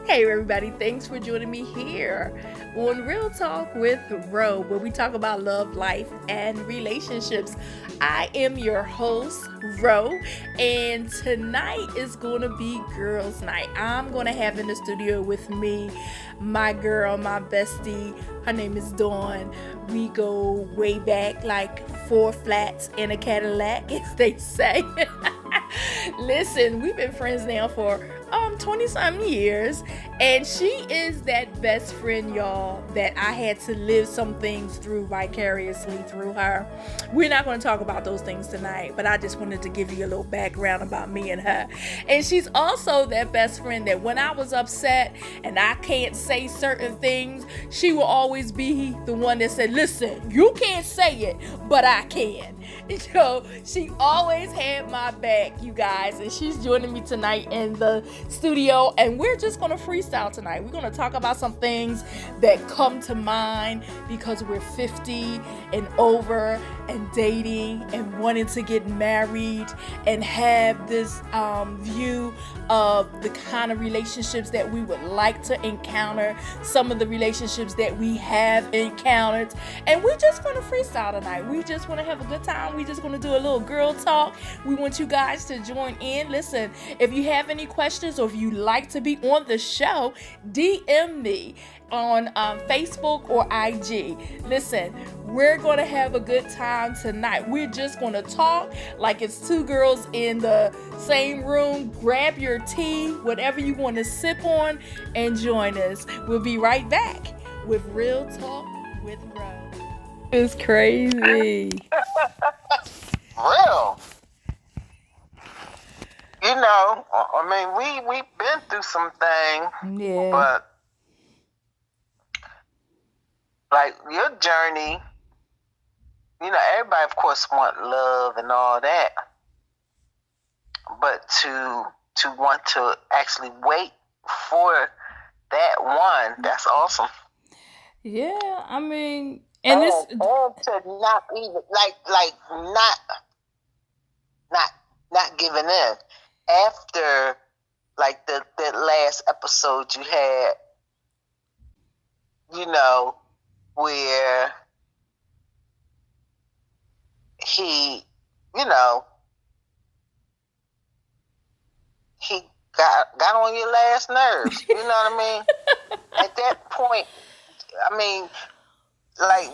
Hey everybody, thanks for joining me here on Real Talk with Ro, where we talk about love, life, and relationships. I am your host, Ro, and tonight is going to be girls' night. I'm going to have in the studio with me my girl, my bestie. Her name is Dawn. We go way back, like four flats in a Cadillac, as they say. Listen, we've been friends now for 20 something years, and she is that best friend, y'all, that I had to live some things through vicariously through her. We're not going to talk about those things tonight, but I just wanted to give you a little background about me and her. And she's also that best friend that when I was upset and I can't say certain things, she will always be the one that said, listen, you can't say it, but I can. So she always had my back, you guys, and she's joining me tonight in the studio, and we're just gonna freestyle tonight. We're gonna talk about some things that come to mind because we're 50 and over and dating and wanting to get married and have this view of the kind of relationships that we would like to encounter, some of the relationships that we have encountered, and we're just gonna freestyle tonight. We just want to have a good time. We just gonna do a little girl talk. We want you guys to join in. Listen, if you have any questions or if you like to be on the show, DM me on Facebook or IG. Listen, we're going to have a good time tonight. We're just going to talk like it's two girls in the same room. Grab your tea, whatever you want to sip on, and join us. We'll be right back with Real Talk with Ro. It's crazy. Real. I mean, we've been through some things, Yeah. but like your journey, everybody of course want love and all that, but to want to actually wait for that one, that's awesome. Yeah, I mean, and to not even not giving in after like that last episode you had, where he, he got on your last nerves. You know what I mean? At that point, I mean, like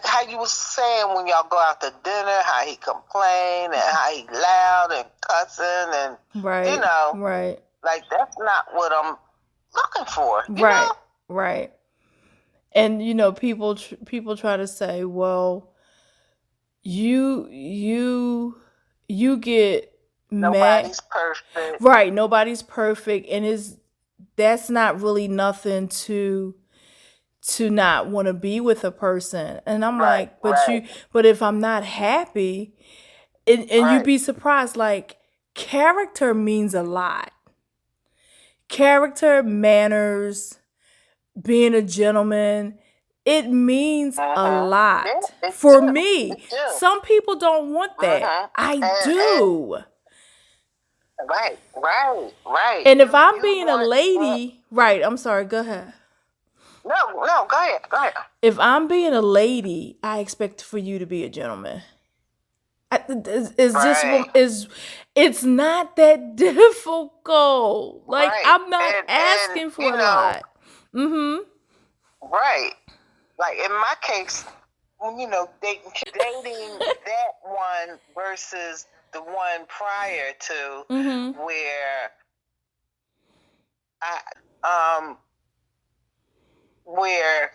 how you was saying when y'all go out to dinner, how he complained and how he loud and cussing and right, right. Like that's not what I'm looking for. Right. And people try to say, well, you get nobody's perfect. Right, nobody's perfect, and that's not really nothing to not want to be with a person. And I'm like, but if I'm not happy, and you'd be surprised, like character means a lot. Character, manners, being a gentleman, it means a lot. For me, some people don't want that. I do. Right. And if I'm being a lady, right, I'm sorry, go ahead. No, go ahead. If I'm being a lady, I expect for you to be a gentleman. It's not that difficult. Like I'm not asking for a lot. Right. Like in my case, dating that one versus the one prior to where where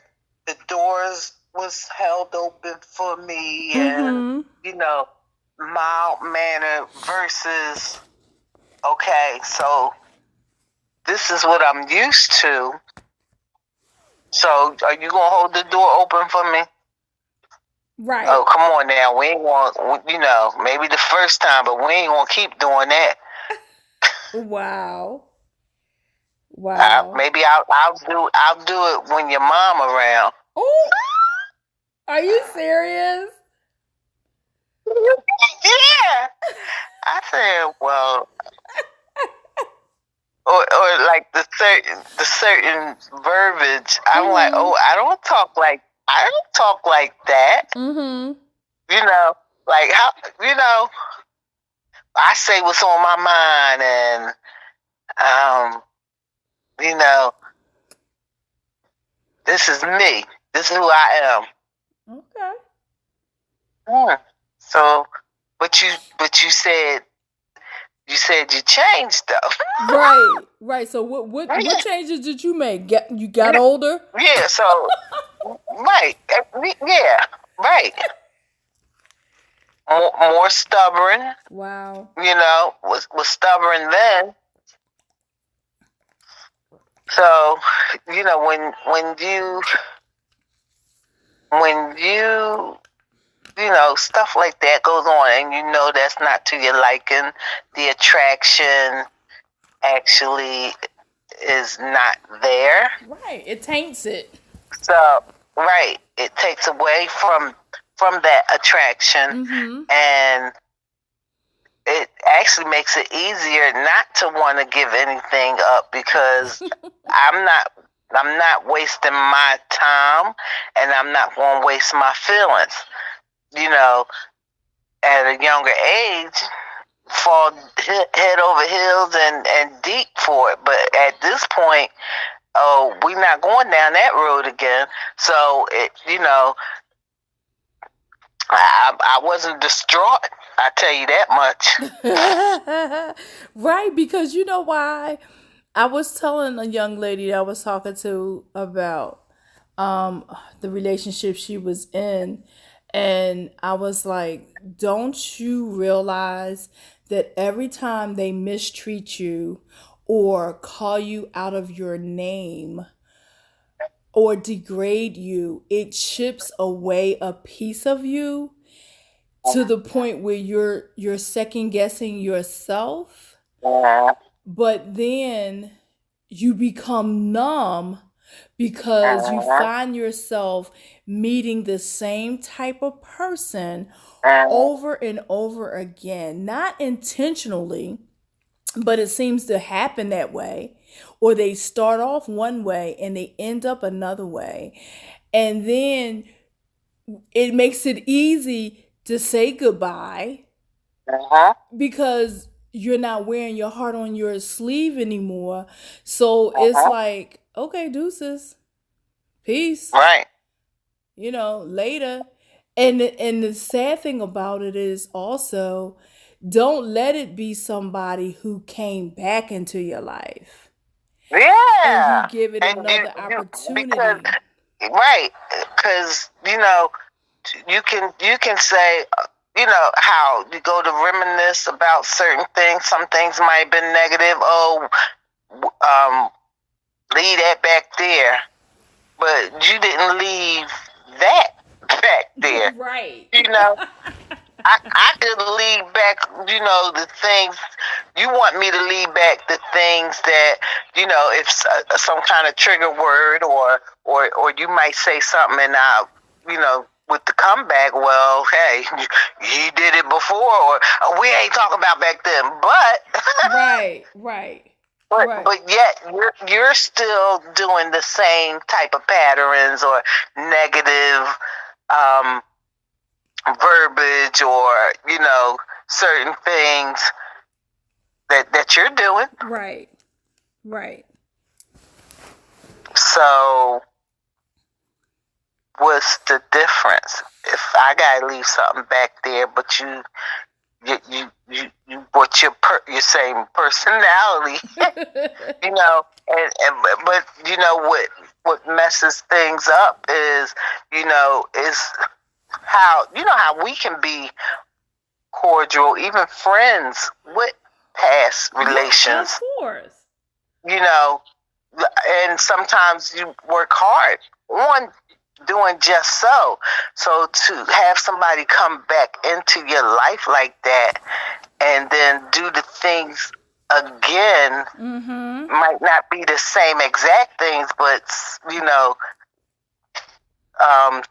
the doors was held open for me and mild manner versus okay, so this is what I'm used to. So are you gonna hold the door open for me? Right. Oh, come on now. We ain't want, maybe the first time, but we ain't gonna keep doing that. Wow. Maybe I'll do it when your mom around. Oh, are you serious? Yeah. I said, well, or like the certain verbiage. I'm like, Mm-hmm. oh, I don't talk like that. Mm-hmm. You know, like how I say what's on my mind, and um, you know, this is me. This is who I Okay. am. So, but you said you changed though. Right. Right. So what changes did you make? You got older? Yeah. So right. Yeah. Right. More stubborn. Wow. Was stubborn then. So, when you stuff like that goes on, and that's not to your liking, the attraction actually is not there. Right. It taints it. So, right, it takes away from that attraction, Mm-hmm. and it actually makes it easier not to want to give anything up, because I'm not wasting my time, and I'm not going to waste my feelings. At a younger age, fall head over heels and deep for it. But at this point, oh, we're not going down that road again. So I wasn't distraught. I tell you that much. Right, because you know why? I was telling a young lady that I was talking to about the relationship she was in, and I was like, don't you realize that every time they mistreat you or call you out of your name or degrade you, it chips away a piece of you to the point where you're second guessing yourself, but then you become numb because you find yourself meeting the same type of person over and over again, not intentionally, but it seems to happen that way. Or they start off one way and they end up another way. And then it makes it easy to say goodbye because you're not wearing your heart on your sleeve anymore. So it's like, okay, deuces, peace, Right. Later. And the sad thing about it is also, don't let it be somebody who came back into your life and you Yeah. give it And another because opportunity. right, because you can say, how you go to reminisce about certain things. Some things might have been negative. Oh, um, leave that back there, but you didn't leave that back there. Right. You know, I could leave back, the things you want me to leave back, the things that, if some kind of trigger word, or you might say something, and with the comeback, well, hey, he did it before, or we ain't talking about back then, but Right, right, but right. but yet you're still doing the same type of patterns or negative um, verbiage, or certain things that you're doing. Right, right. So what's the difference if I gotta leave something back there, but you brought your same personality, but what messes things up is how we can be cordial, even friends with past Yeah, of relations, course. you know, and sometimes you work hard on doing just so. So to have somebody come back into your life like that and then do the things again Mm-hmm. might not be the same exact things, but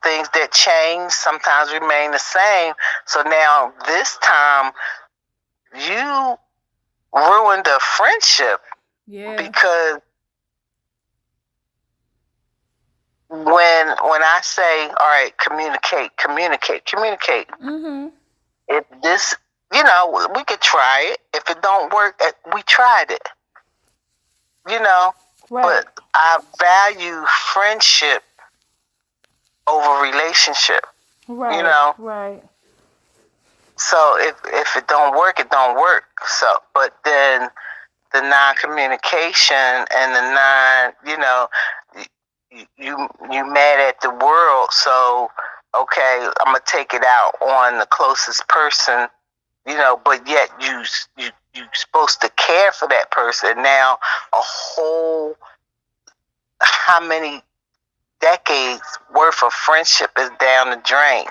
things that change sometimes remain the same. So now this time you ruined a friendship. Yeah. Because when I say, all right, communicate. Mm-hmm. If this, we could try it. If it don't work, we tried it. Right. But I value friendship over relationship. Right. Right. So if it don't work, it don't work. So, but then the non-communication and the you mad at the world. So okay, I'm gonna take it out on the closest person. But yet you supposed to care for that person. Now a whole how many decades worth of friendship is down the drain.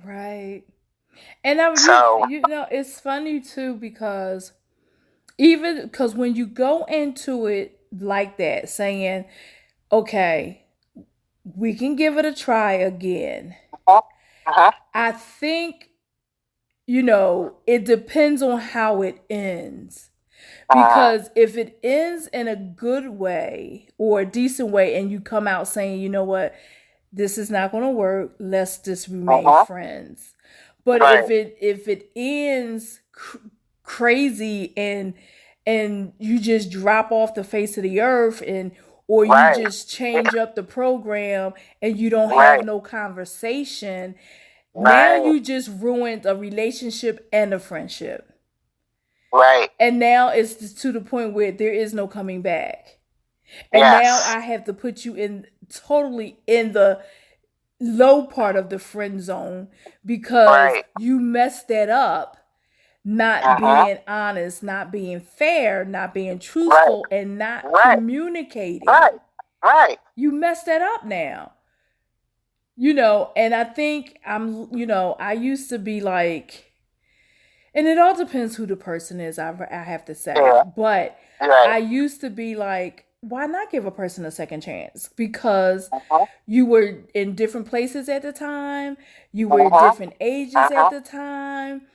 Right. And I, So it's funny too because even when you go into it like that, saying, "Okay, we can give it a try again," I think it depends on how it ends. Because if it ends in a good way or a decent way, and you come out saying, "You know what, this is not going to work. Let's just remain friends." But right. if it ends crazy and you just drop off the face of the earth, or you Right. just change up the program and you don't Right. have no conversation, now Right. you just ruined a relationship and a friendship. Right. And now it's to the point where there is no coming back. And Yes. now I have to put you totally in the low part of the friend zone because Right. you messed that up, not being honest, not being fair, not being truthful, and not communicating. Right. You messed that up now. And I think I used to be like, and it all depends who the person is, I have to say. Yeah. But Right. I used to be like, why not give a person a second chance? Because you were in different places at the time. You were different ages at the time.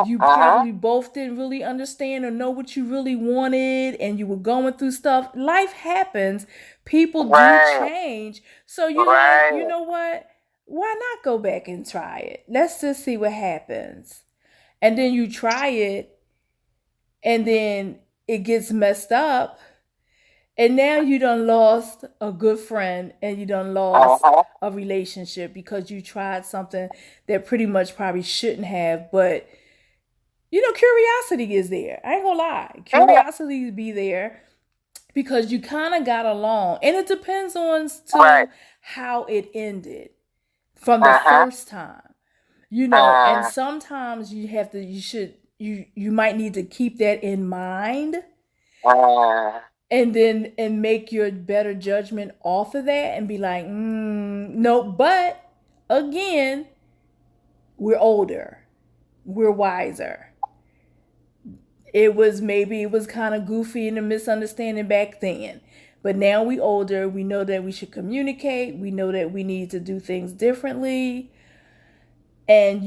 You probably both didn't really understand or know what you really wanted, and you were going through stuff. Life happens. People do change. So you're like, you know what? Why not go back and try it? Let's just see what happens. And then you try it, and then it gets messed up, and now you done lost a good friend, and you done lost a relationship because you tried something that pretty much probably shouldn't have. But curiosity is there. I ain't gonna lie, curiosity be there because you kind of got along, and it depends on how it ended from the first time. And sometimes you might need to keep that in mind, and make your better judgment off of that and be like, no. But again, we're older, we're wiser. It was kind of goofy and a misunderstanding back then, but now we older, we know that we should communicate, we know that we need to do things differently. And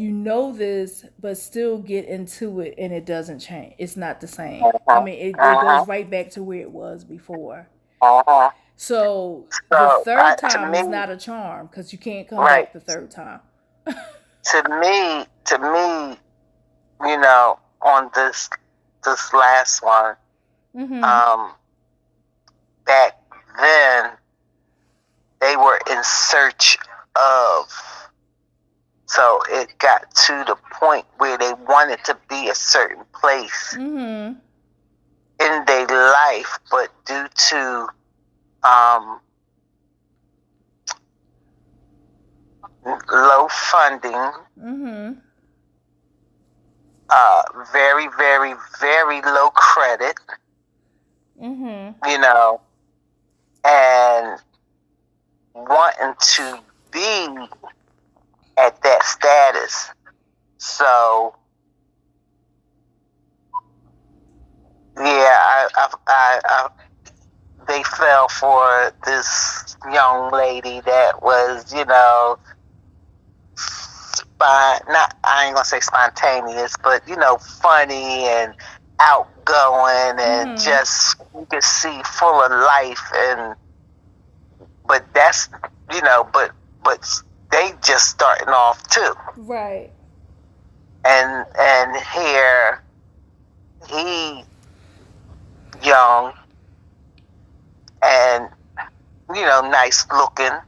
this, but still get into it, and it doesn't change. It's not the same. I mean, it goes right back to where it was before. So the third time is not a charm because you can't come back the third time. To me, on this last one, back then they were in search of. So it got to the point where they wanted to be a certain place in their life, but due to low funding, very, very, very low credit, and wanting to be at that status. So yeah, they fell for this young lady that was, I ain't gonna say spontaneous, but funny and outgoing going, and just you can see full of life. And but that's but they just starting off too. Right. And here he young and nice looking,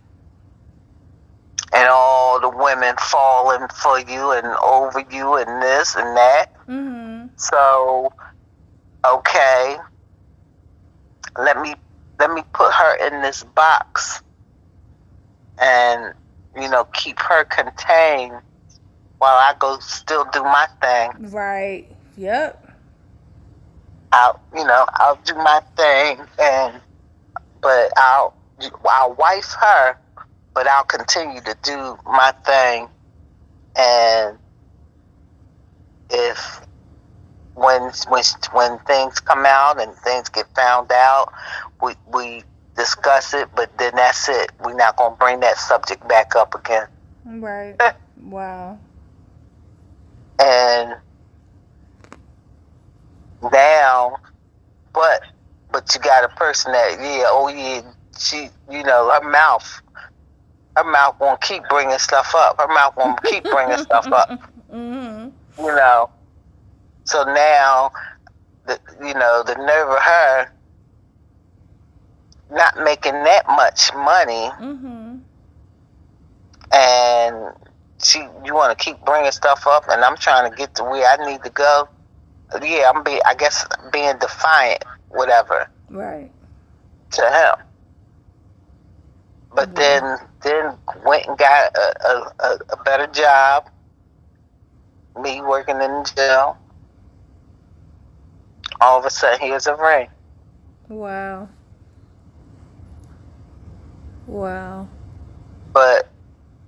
and all the women falling for you and over you and this and that. So okay, let me put her in this box and keep her contained while I go still do my thing. Right. Yep. I'll do my thing, but I'll wife her, but I'll continue to do my thing. And if when things come out and things get found out, we discuss it, but then that's it. We're not gonna bring that subject back up again. Right. Wow. And now, but you got a person that she her mouth won't keep bringing stuff up. Her mouth won't keep bringing stuff up. So now the nerve of her not making that much money, and you want to keep bringing stuff up, and I'm trying to get to where I need to go. Yeah, I guess being defiant, whatever. Right. To him. But then went and got a better job. Me working in the jail. All of a sudden, here's a ring. Wow. Wow. But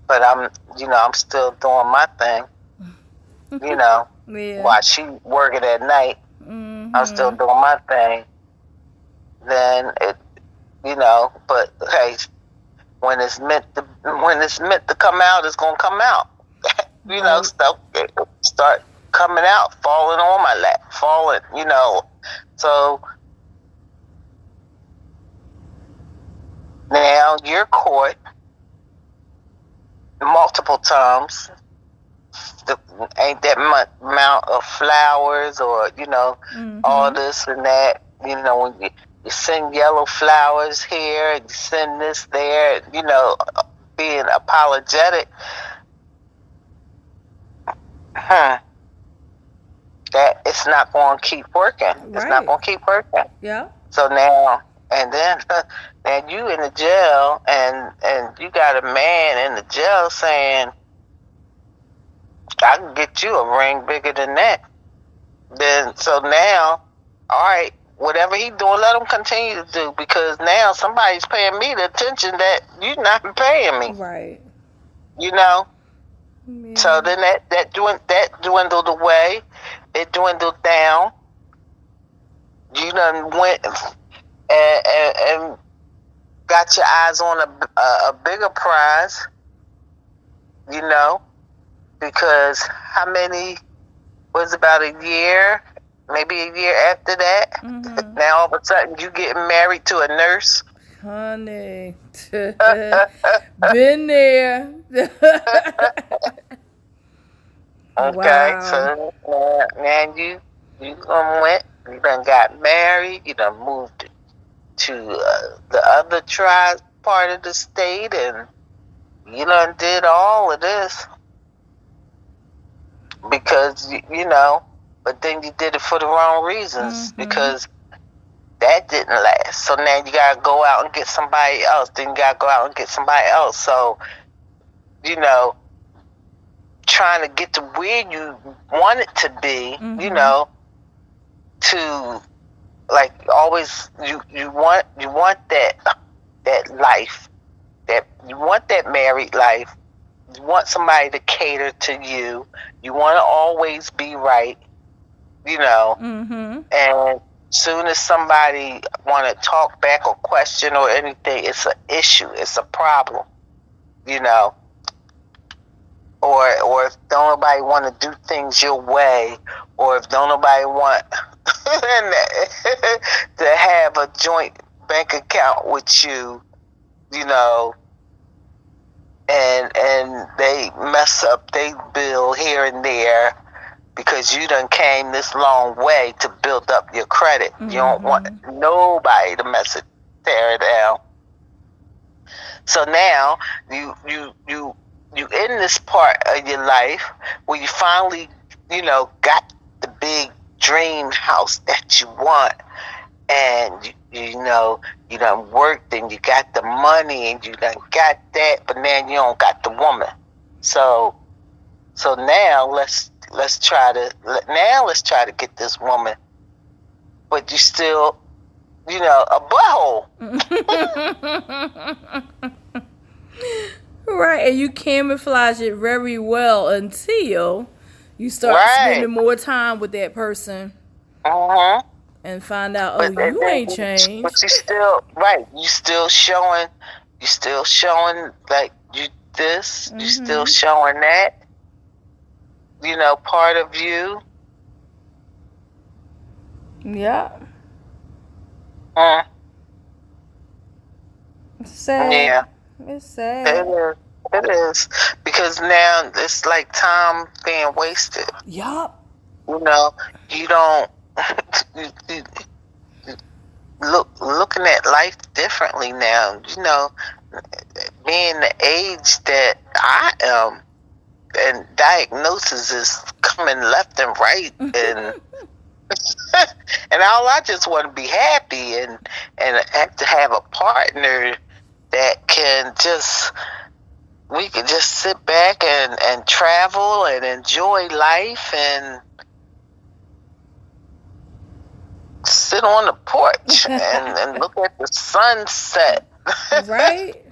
I'm I'm still doing my thing. Yeah. While she working at night, I'm still doing my thing. Then it, but hey, when it's meant to come out, it's gonna come out. Stuff start coming out, falling on my lap, falling. So now you're caught multiple times. Ain't that much amount of flowers or all this and that. When you send yellow flowers here and you send this there, being apologetic. That it's not going to keep working. Right. It's not going to keep working. Yeah. So now, and then you in the jail, and you got a man in the jail saying, I can get you a ring bigger than that. Then, so now, all right, whatever he doing, let him continue to do, because now somebody's paying me the attention that you're not paying me. Right. Yeah. So then that dwindled away. It dwindled down. You done went and got your eyes on a bigger prize. Because how many was about a year, maybe a year after that? Now all of a sudden you getting married to a nurse. Honey, been there. Okay, wow. So now you done you done got married, you done moved to the other part of the state, and you done did all of this because but then you did it for the wrong reasons, because that didn't last. So now you gotta go out and get somebody else. Then you gotta go out and get somebody else. So trying to get to where you want it to be, to like always you want that life, that you want that married life. You want somebody to cater to you. You want to always be right, and soon as somebody want to talk back or question or anything, it's an issue. It's a problem, or if don't nobody want to do things your way, or if don't nobody want to have a joint bank account with you, you know, and they mess up they bill here and there because you done came this long way to build up your credit. Mm-hmm. You don't want nobody to mess it, tear it down. So now you in this part of your life where you finally, you know, got the big dream house that you want, and you know you done worked and you got the money and you done got that, but now you don't got the woman. So now let's try to get this woman, but you still, you know, a butthole. Right, and you camouflage it very well until you start spending more time with that person. Mm-hmm. And find out, you ain't changed. But you still, you still showing like you this, you still showing that, you know, part of you. Yeah. It's sad. Yeah. It's sad. It is. Because now it's like time being wasted. Yup. You know, you don't looking at life differently now. You know, being the age that I am, and diagnosis is coming left and right, and and I just want to be happy and have to have a partner that can we can just sit back and travel and enjoy life and sit on the porch and look at the sunset. Right.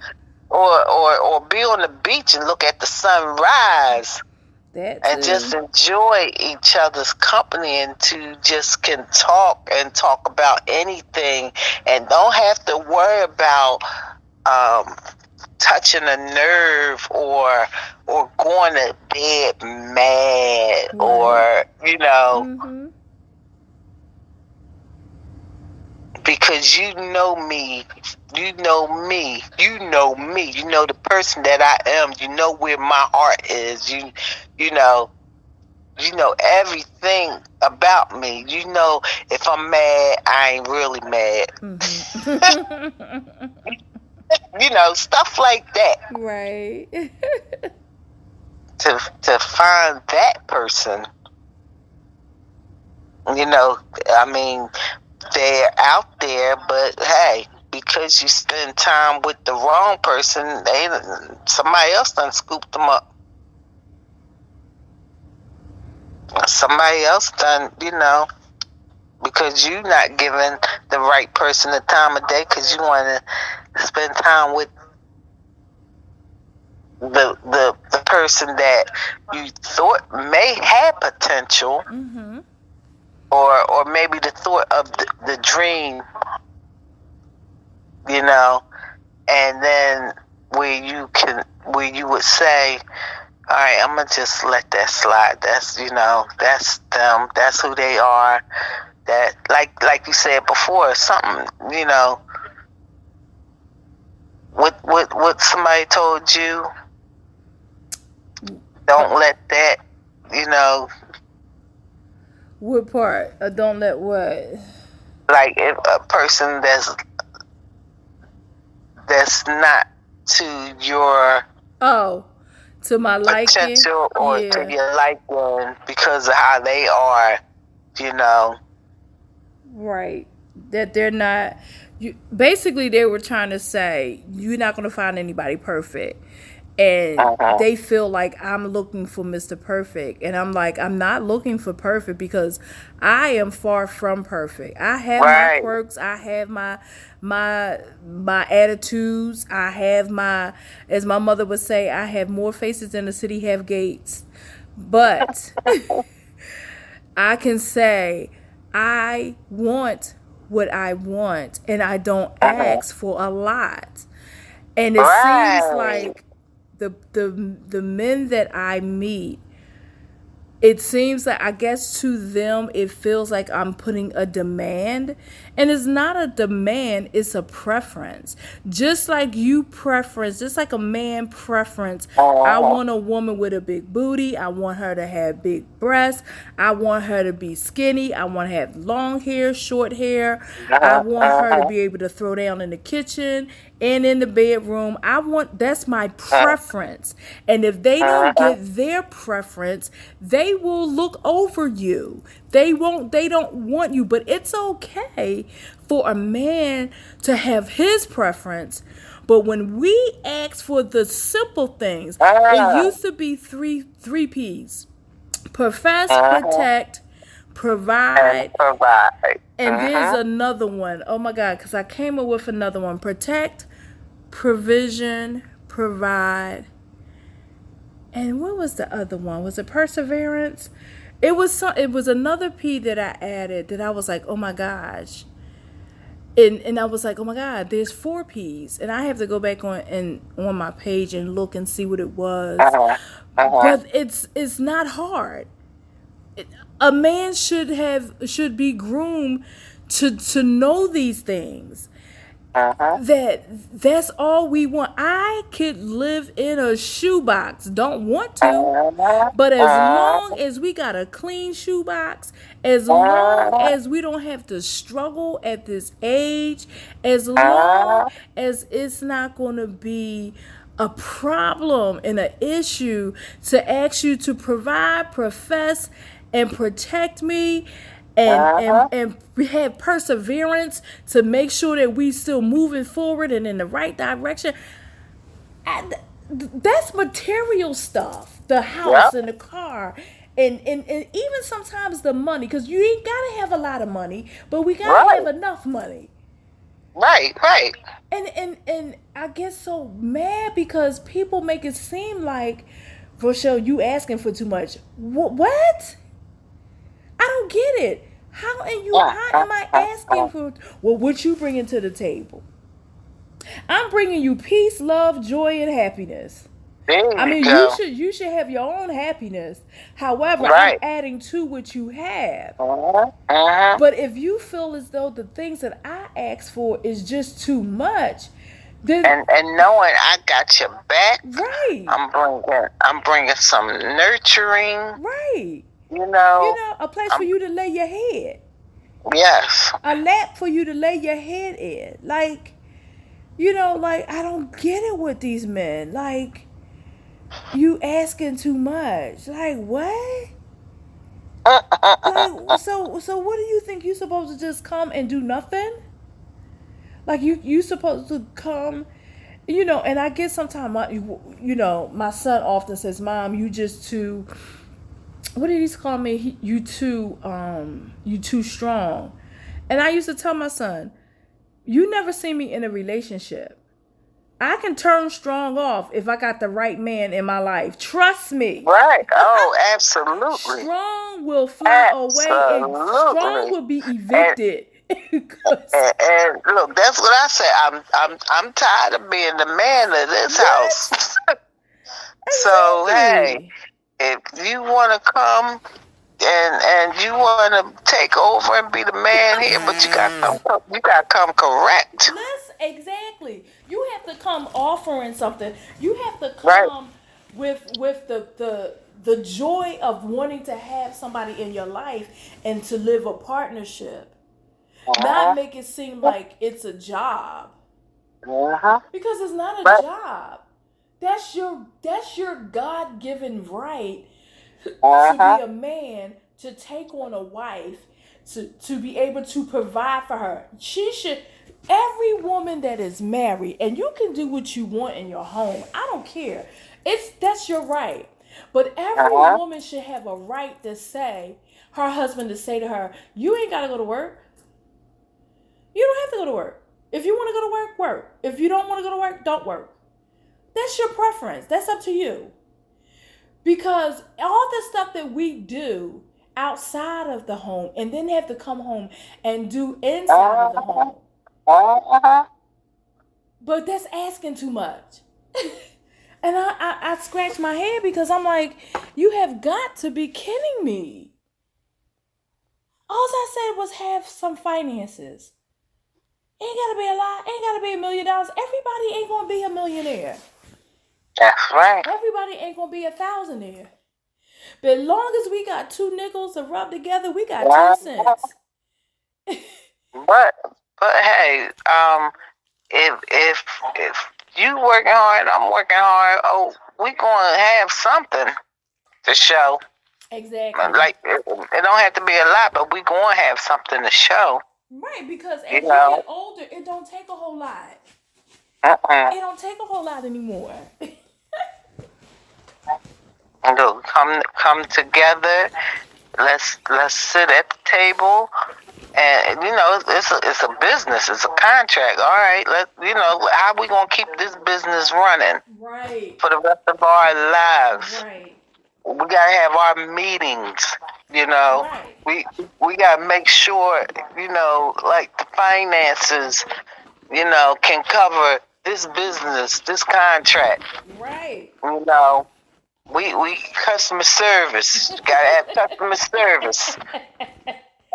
or be on the beach and look at the sunrise. And just enjoy each other's company, and to just can talk about anything and don't have to worry about touching a nerve or going to bed mad, right. Or, you know, because you know me, you know the person that I am, you know where my heart is, you know everything about me. You know, if I'm mad, I ain't really mad. You know, stuff like that. Right. To find that person, you know, I mean, they're out there, but hey, because you spend time with the wrong person, somebody else done scooped them up. Somebody else done, you know, because you're not giving the right person the time of day because you want to spend time with the person that you thought may have potential, or maybe the thought of the dream, you know, and then where you would say, all right, I'm going to just let that slide. That's, you know, that's them. That's who they are. That, like you said before, something, you know, what somebody told you, don't let that, you know. What part? Don't let what? Like if a person that's not to your to my liking, potential or to your liking because of how they are, you know. Right. That they're not. Basically, they were trying to say you're not going to find anybody perfect. And they feel like I'm looking for Mr. Perfect. And I'm like, I'm not looking for perfect because I am far from perfect. I have my quirks. I have my attitudes. I have my, as my mother would say, I have more faces than the city have gates. But I can say I want what I want and I don't ask for a lot. And it seems like the men that I meet, it seems like, I guess to them, it feels like I'm putting a demand. And it's not a demand, it's a preference. Just like you preference, just like a man preference. I want a woman with a big booty. I want her to have big breasts. I want her to be skinny. I want to have long hair, short hair. I want her to be able to throw down in the kitchen and in the bedroom. That's my preference. And if they don't get their preference, they will look over you. They don't want you. But it's okay for a man to have his preference. But when we ask for the simple things, it used to be three P's: profess, protect, provide. And there's another one. Oh my God, because I came up with another one: protect, provision, provide. And what was the other one? Was it perseverance? It was another P that I added that I was like, oh my gosh. And I was like, oh my God, there's 4 P's. And I have to go back on my page and look and see what it was. But it's not hard. A man should be groomed to know these things. That's all we want. I could live in a shoebox. Don't want to. But as long as we got a clean shoebox, as long as we don't have to struggle at this age, as long as it's not going to be a problem and an issue to ask you to provide, profess, and protect me, and we have perseverance to make sure that we still moving forward and in the right direction. That's material stuff. The house and the car. And even sometimes the money. Because you ain't got to have a lot of money. But we got to have enough money. Right. And I get so mad because people make it seem like, Rochelle, you asking for too much. What? I don't get it. How am I asking for what you bringing to the table? I'm bringing you peace, love, joy, and happiness. You should have your own happiness. However, I'm adding to what you have. But if you feel as though the things that I ask for is just too much, then and knowing I got your back, right? I'm bringing some nurturing, right? You know, a place for you to lay your head. Yes. A lap for you to lay your head in. Like, I don't get it with these men. Like, you asking too much. Like, what? Like, so what do you think? You supposed to just come and do nothing? Like, you supposed to come, and I guess sometimes, my son often says, Mom, you just too... What did he call me? You too strong. And I used to tell my son, you never see me in a relationship. I can turn strong off if I got the right man in my life. Trust me. Right. Oh, absolutely. Strong will fly away and strong will be evicted. And look, that's what I say. I'm tired of being the man of this house. So hey, if you want to come and you want to take over and be the man here, but you got to come correct. Exactly. You have to come offering something. You have to come with the joy of wanting to have somebody in your life and to live a partnership. Not make it seem like it's a job. Because it's not a job. That's your God-given right to be a man, to take on a wife, to be able to provide for her. Every woman that is married, and you can do what you want in your home. I don't care. That's your right. But every woman should have a right to say, her husband to say to her, you ain't got to go to work. You don't have to go to work. If you want to go to work, work. If you don't want to go to work, don't work. That's your preference. That's up to you. Because all the stuff that we do outside of the home and then have to come home and do inside of the home. But that's asking too much. And I scratch my head because I'm like, you have got to be kidding me. All I said was have some finances. Ain't gotta be a lot. Ain't gotta be $1 million. Everybody ain't gonna be a millionaire. That's right. Everybody ain't gonna be a thousandaire. But as long as we got 2 nickels to rub together, we got 10 cents. But hey, if you working hard, I'm working hard. Oh, we gonna have something to show. Exactly. Like it don't have to be a lot, but we gonna have something to show. Right, because as you get older, it don't take a whole lot. It don't take a whole lot anymore. Come together. Let's sit at the table, and it's a business. It's a contract. All right. How we gonna keep this business running? Right. For the rest of our lives. Right. We gotta have our meetings. Right. We gotta make sure like the finances can cover this business, this contract. Right. We customer service. Gotta have customer service.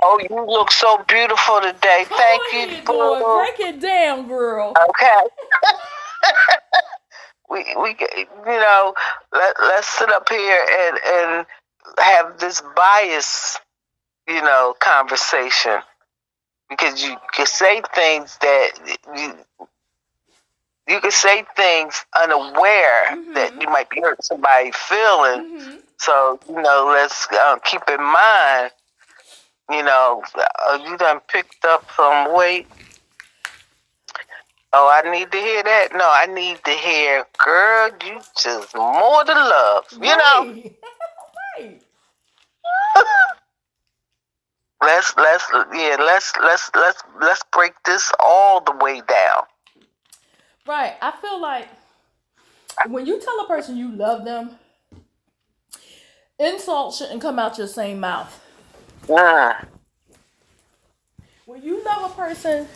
Oh, you look so beautiful today. Thank you. Break it down, girl. Okay. we let's sit up here and have this bias, conversation, because you can say things that you can say things unaware that you might be hurting somebody's feeling. So let's keep in mind. You done picked up some weight. Oh, I need to hear that. No, I need to hear, girl, you just more to love. Right. Let's break this all the way down. Right. I feel like when you tell a person you love them, insult shouldn't come out your same mouth. When you love a person,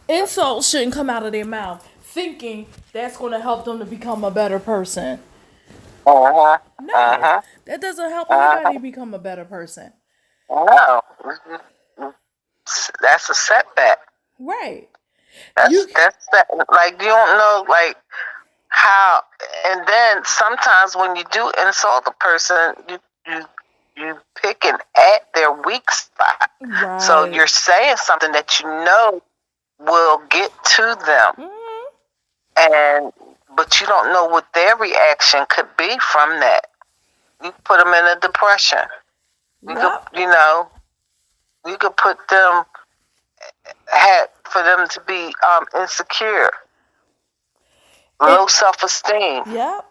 insults shouldn't come out of their mouth thinking that's going to help them to become a better person. No, that doesn't help anybody become a better person. No, that's a setback. Right. That's like you don't know like how, and then sometimes when you do insult a person, you picking at their weak spot. Right. So you're saying something that will get to them, but you don't know what their reaction could be from that. You put them in a depression. You could put them for them to be insecure, low self-esteem. Yep.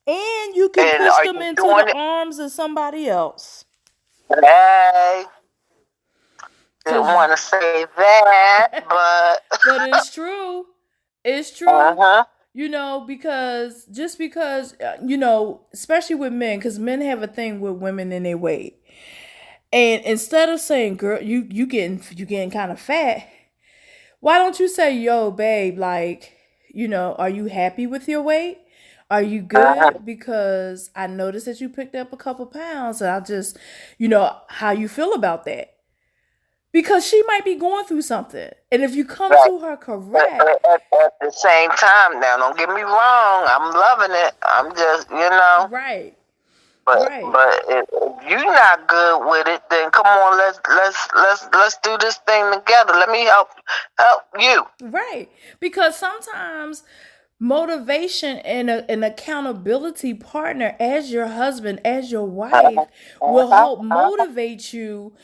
And you can push them into the arms of somebody else. Hey, didn't want to say that, but it's true. It's true. Because especially with men, because men have a thing with women in their weight. And instead of saying, girl, you getting kind of fat, why don't you say, yo, babe, like, are you happy with your weight? Are you good? Because I noticed that you picked up a couple pounds, and I just, how you feel about that? Because she might be going through something. And if you come to her correct. At the same time, now, don't get me wrong. I'm loving it. I'm just, Right. But if you're not good with it, then come on, let's do this thing together. Let me help you. Right. Because sometimes motivation and an accountability partner as your husband, as your wife, will help motivate you.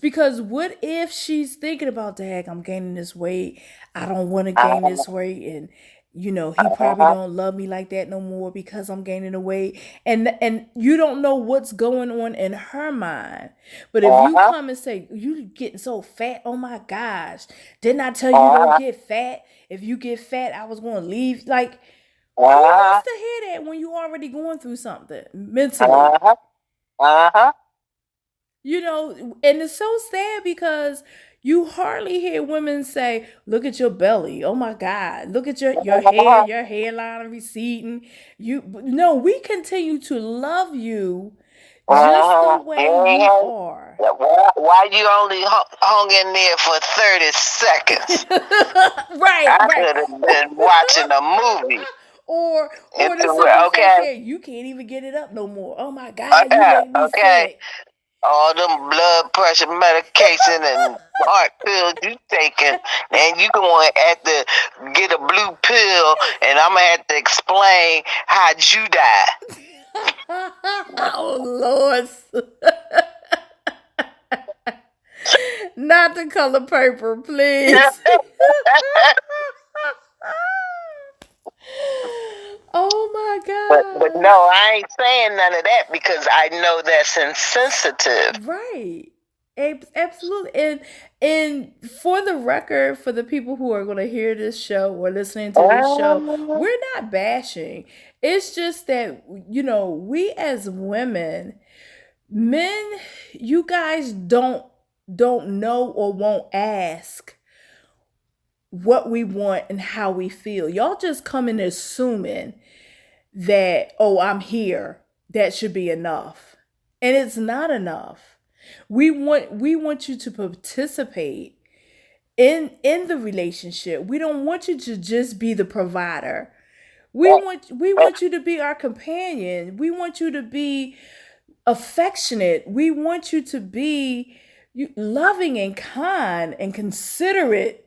Because what if she's thinking about, heck, I'm gaining this weight. I don't want to gain this weight. And, he probably don't love me like that no more because I'm gaining the weight. And you don't know what's going on in her mind. But if you come and say, you getting so fat, oh my gosh, didn't I tell you don't get fat? If you get fat, I was going to leave. Like, who wants to hear that when you already going through something mentally? And it's so sad because, You hardly hear women say, "Look at your belly. Oh my God. Look at your hair, your hairline receding." No, we continue to love you just the way you are. Why you only hung in there for 30 seconds? Right, I right. could have been watching a movie. Or the simple fact that you can't even get it up no more. Oh my God, you make me sick. All them blood pressure medication and heart pills you taking, and you gonna have to get a blue pill, and I'm gonna have to explain how'd you die. Oh Lord. Not the color purple, please. Oh my God. But no, I ain't saying none of that because I know that's insensitive. Right. Absolutely. And for the record, for the people who are going to hear this show or listening to this show, we're not bashing. It's just that, we as women, men, you guys don't know or won't ask what we want and how we feel. Y'all just come in assuming that, oh, I'm here. That should be enough. And it's not enough. We want you to participate in the relationship. We don't want you to just be the provider. We want you to be our companion. We want you to be affectionate. We want you to be loving and kind and considerate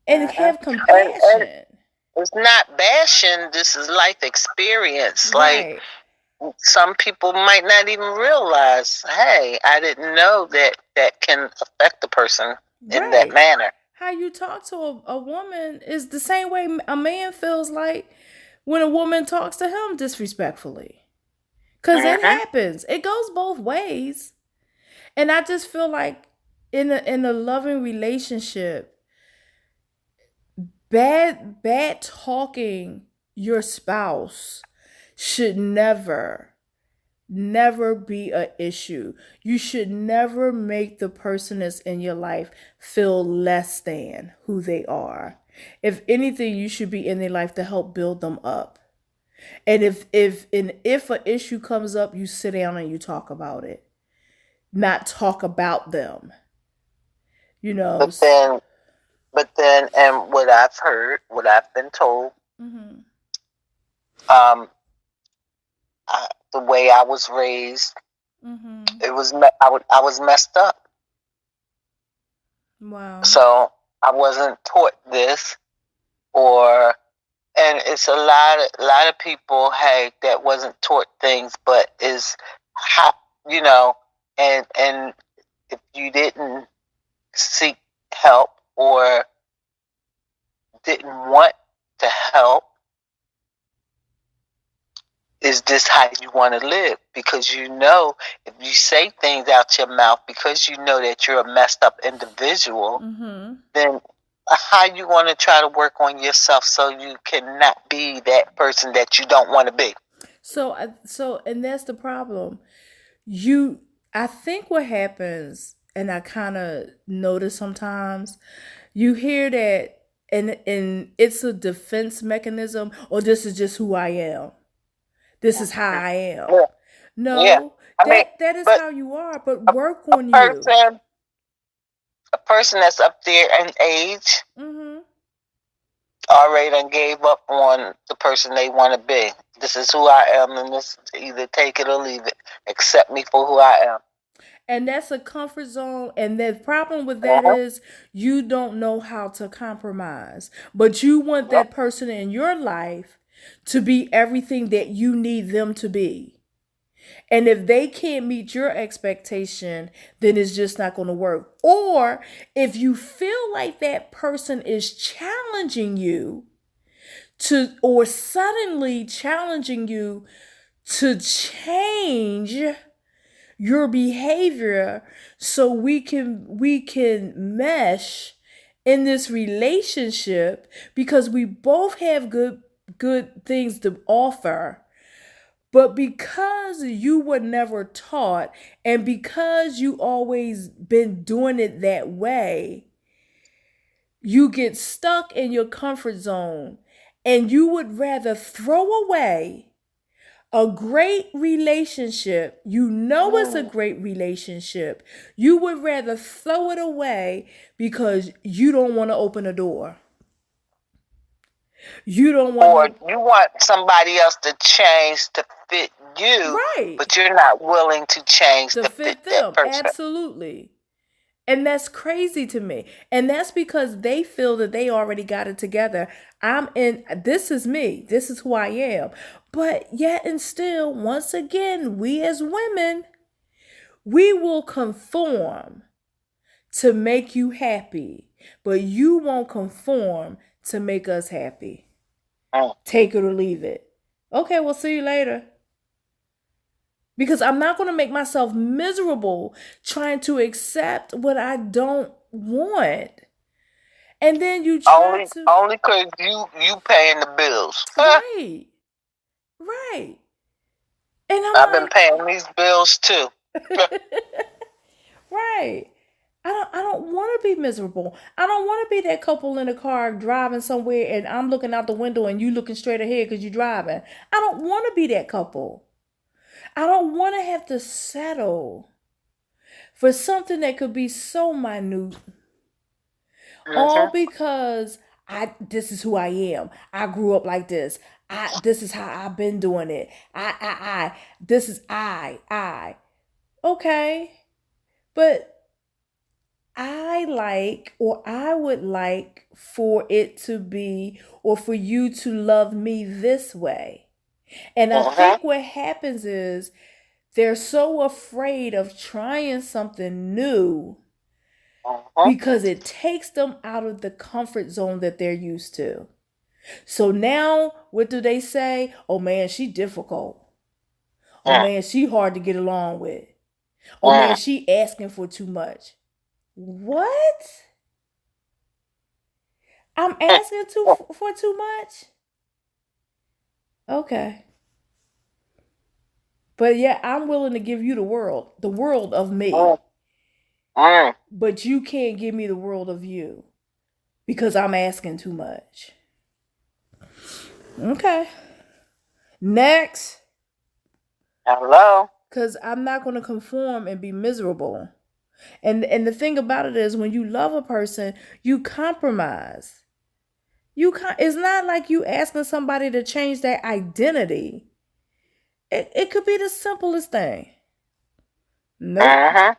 and have compassion. It's not bashing. This is life experience. Right. Like, some people might not even realize, hey, I didn't know that can affect a person in that manner. How you talk to a woman is the same way a man feels like when a woman talks to him disrespectfully. Because it happens. It goes both ways. And I just feel like in a loving relationship, bad talking your spouse should never be an issue. You should never make the person that's in your life feel less than who they are. If anything, you should be in their life to help build them up. And if an issue comes up, you sit down and you talk about it, not talk about them. But then, and what I've heard, what I've been told, the way I was raised, it was I was messed up. Wow. So I wasn't taught this, and it's a lot of people, hey, that wasn't taught things, but is how, and if you didn't seek help or didn't want to help, is this how you want to live? Because if you say things out your mouth because you know that you're a messed up individual, then how you want to try to work on yourself so you cannot be that person that you don't want to be? So and that's the problem. I think what happens, and I kind of notice sometimes, you hear that and it's a defense mechanism, or this is just who I am. This is how I am. Yeah. No, that is how you are, but work on you. A person that's up there in age already done gave up on the person they want to be. This is who I am, and this either take it or leave it. Accept me for who I am. And that's a comfort zone. And the problem with that is you don't know how to compromise. But you want that person in your life to be everything that you need them to be. And if they can't meet your expectation, then it's just not going to work. Or if you feel like that person is challenging you or suddenly challenging you to change your behavior so we can mesh in this relationship because we both have good things to offer, But because you were never taught and because you always been doing it that way, you get stuck in your comfort zone and you would rather throw away a great relationship. You know it's a great relationship. You would rather throw it away because you don't want to open a door. You don't want or you want somebody else to change to fit you, right, but you're not willing to change to to fit fit that them. person. Absolutely. And that's crazy to me. And that's because they feel that they already got it together. This is me. This is who I am. But yet and still, once again, we as women, we will conform to make you happy, but you won't conform to make us happy. Take it or leave it. Okay, we'll see you later. Because I'm not going to make myself miserable trying to accept what I don't want. And then you try only because you paying the bills. Right. Right. And I've been paying these bills too. Right. I don't want to be miserable. I don't want to be that couple in a car driving somewhere and I'm looking out the window and you looking straight ahead because you're driving. I don't want to be that couple. I don't want to have to settle for something that could be so minute. All because this is who I am. I grew up like this. This is how I've been doing it. This is I. Okay. But I would like for it to be, or for you to love me this way. And I think what happens is they're so afraid of trying something new because it takes them out of the comfort zone that they're used to. So now, what do they say? Oh man, she difficult. Oh man, she hard to get along with. Oh man, she asking for too much. What? I'm asking for too much? Okay. But yeah, I'm willing to give you the world of me. But you can't give me the world of you because I'm asking too much. Okay. Next. Hello. Because I'm not going to conform and be miserable. And the thing about it is, when you love a person, you compromise. It's not like you asking somebody to change their identity. It could be the simplest thing. Nope.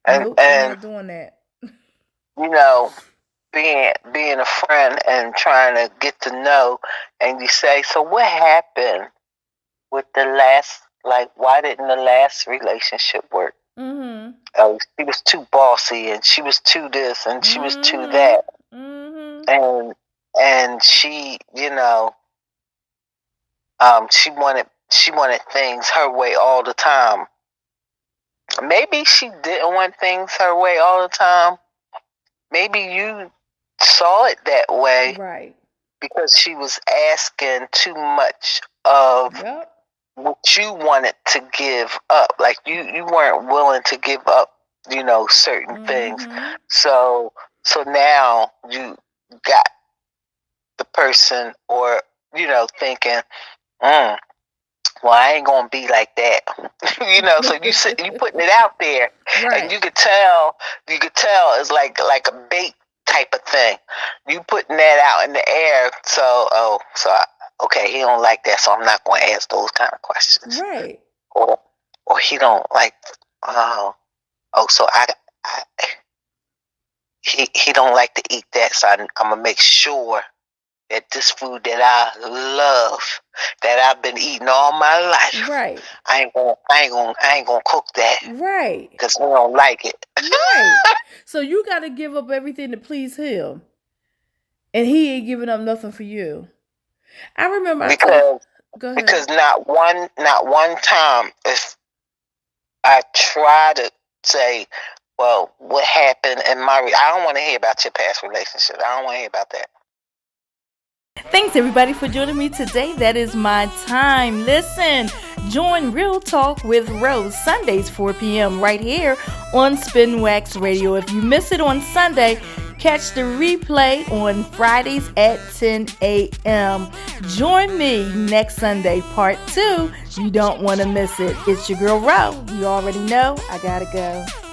Nope, I'm not doing that. You know, being a friend and trying to get to know, and you say, so what happened with the last, like, why didn't the last relationship work? She was too bossy, and she was too this, and she was too that. And she, she wanted things her way all the time. Maybe she didn't want things her way all the time. Maybe you saw it that way, right? Because she was asking too much of what you wanted to give up. Like you weren't willing to give up, certain things. So now you got the person, or thinking, well, I ain't gonna be like that. So you putting it out there, right. And you could tell it's like a bait type of thing. You putting that out in the air, okay, he don't like that, so I'm not going to ask those kind of questions, right? Or he don't like, so he don't like to eat that, so I'm gonna make sure that this food that I love, that I've been eating all my life, right? I ain't gonna cook that, right? Because he don't like it, right? So you got to give up everything to please him, and he ain't giving up nothing for you. I remember because not one time if I try to say, well, what happened in my I don't want to hear about your past relationship. I don't want to hear about that. Thanks everybody for joining me today. That is my time. Listen, join Real Talk with Rose Sundays 4 p.m. right here on Spin Wax Radio. If you miss it on Sunday, catch the replay on Fridays at 10 a.m. Join me next Sunday, part 2. You don't want to miss it. It's your girl Ro. You already know I gotta go.